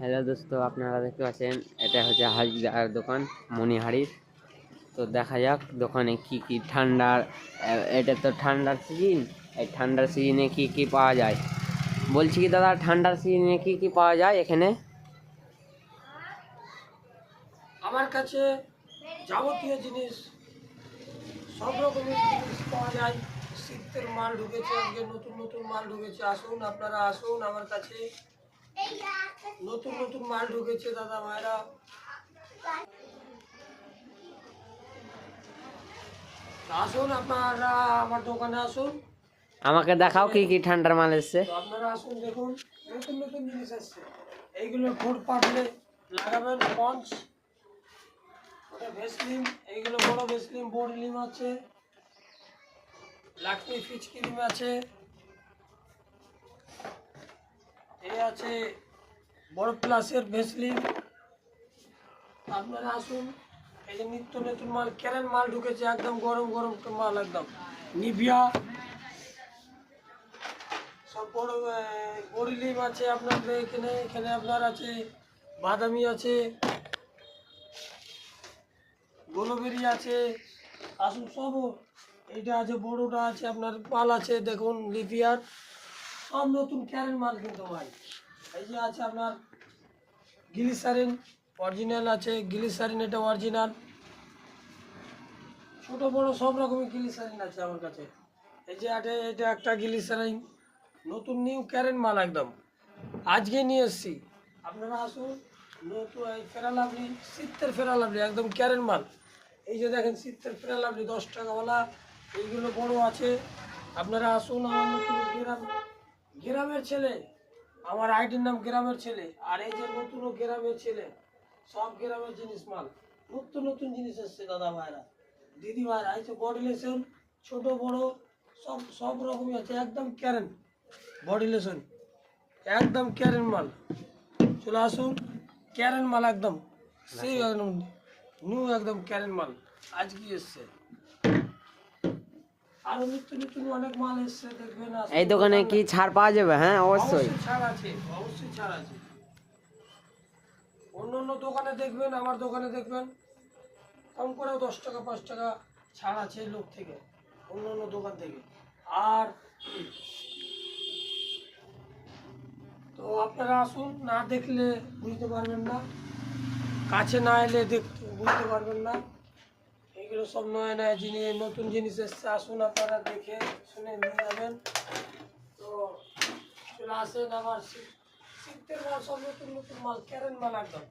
Hello দোস্ত, আপনারা দেখতে পাচ্ছেন এটা হচ্ছে হাজরার দোকান মণিহারির। তো দেখা যাক দোকানে কি কি ঠান্ডার, এটা তো ঠান্ডার সিজন। এই ঠান্ডার সিজনে কি কি পাওয়া যায় বলছি কি দাদা, ঠান্ডার সিজনে কি কি পাওয়া যায় এখানে? আমার কাছে যাবতীয় জিনিস, সব রকমের জিনিস পাওয়া যায়। শীতের মাল ঢুকেছে, আজকে নতুন নতুন মাল ঢুকেছে। আসুন, আপনারা আসুন আমার কাছে, নতুন নতুন মাল ঢুকেছে দাদা ভাইরা। আসুন আপনারা আমার দোকানে আসুন, আমাকে দেখাও কি কি ঠান্ডার মাল এসছে। তো আপনারা আসুন, দেখুন নতুন নতুন জিনিস আসছে। এইগুলো ঠোঁট পাটলে লাগাবেন পঞ্চ, ওটা ভেসলিন, এইগুলো বড় ভেসলিন, বড় লিম আছে, লাকমি ফিচ ক্রিম আছে, এই আছে বড় প্লাসের ভেসলিন। আপনারা আসুন, এই যে নিত্য নতুন মাল, ক্যারেন মাল ঢুকেছে, একদম গরম গরম মাল, একদম নিভিয়া, সব বড় বড় লিম আছে আপনাদের এখানে। এখানে আপনার আছে বাদামি আছে, গোলবেরি আছে। আসুন সব, এইটা আছে, বড়টা আছে, আপনার মাল আছে দেখুন লিপিয়ার, সব নতুন ক্যারেন মাল কিন্তু ভাই। এই যে আছে আপনার গ্লিসারিন অরিজিনাল আছে, গ্লিসারিন এটা অরিজিনাল, ছোট বড় সব রকমের গ্লিসারিন আছে আমার কাছে। এই যে এটা একটা গ্লিসারিন, নতুন নিউ ক্যারেন মাল, একদম আজকে নিয়ে এসেছি। আপনারা আসুন, নতুন এই ফেরালাভলি, শীতের ফেরালাভলি, একদম ক্যারেন মাল। এই যে দেখেন শীতের ফেরালাভলি 10 টাকাওয়ালা, এইগুলো বড় আছে। আপনারা আসুন, আমার নতুন গ্রামের ছেলে, আমার আইডির নাম গ্রামের ছেলে। আর এই যে নতুন গ্রামের ছেলে, সব গ্রামের জিনিস মাল, নতুন নতুন জিনিস এসছে দাদা ভাইরা, দিদি ভাইরা। এই যে বডি লেশন, ছোট বড় সব সব রকমই আছে, একদম ক্যারেন বডি লেশন, একদম ক্যারেন মাল। চলে আসুন, ক্যারেন মাল একদম সেই একদম নিউ, একদম ক্যারেন মাল আজকে এসছে। আরো নিত্য নতুন অনেক মাল এসছে, দেখবেন। এই দোকানে কি ছাড় পাওয়া যাবে? হ্যাঁ অবশ্যই অবশ্যই ছাড় আছে, অবশ্যই ছাড় আছে। অন্য অন্য দোকানে দেখবেন, আমার দোকানে দেখবেন কম করেও 10 টাকা 5 টাকা ছাড় আছে লোক থেকে, অন্য অন্য দোকান থেকে। আর তো আপনারা আসুন, না দেখলে বুঝতে পারবেন না, কাছে না এলে দেখতে বুঝতে পারবেন না। এগুলো সব নয় নয় জিনিস, নতুন জিনিস এসছে। আসুন আপনারা দেখে শুনে নিয়ে যাবেন। তো চলে আসেন, আমার শীতের মাল, সব নতুন নতুন মাল, ক্যারেন মাল একদম।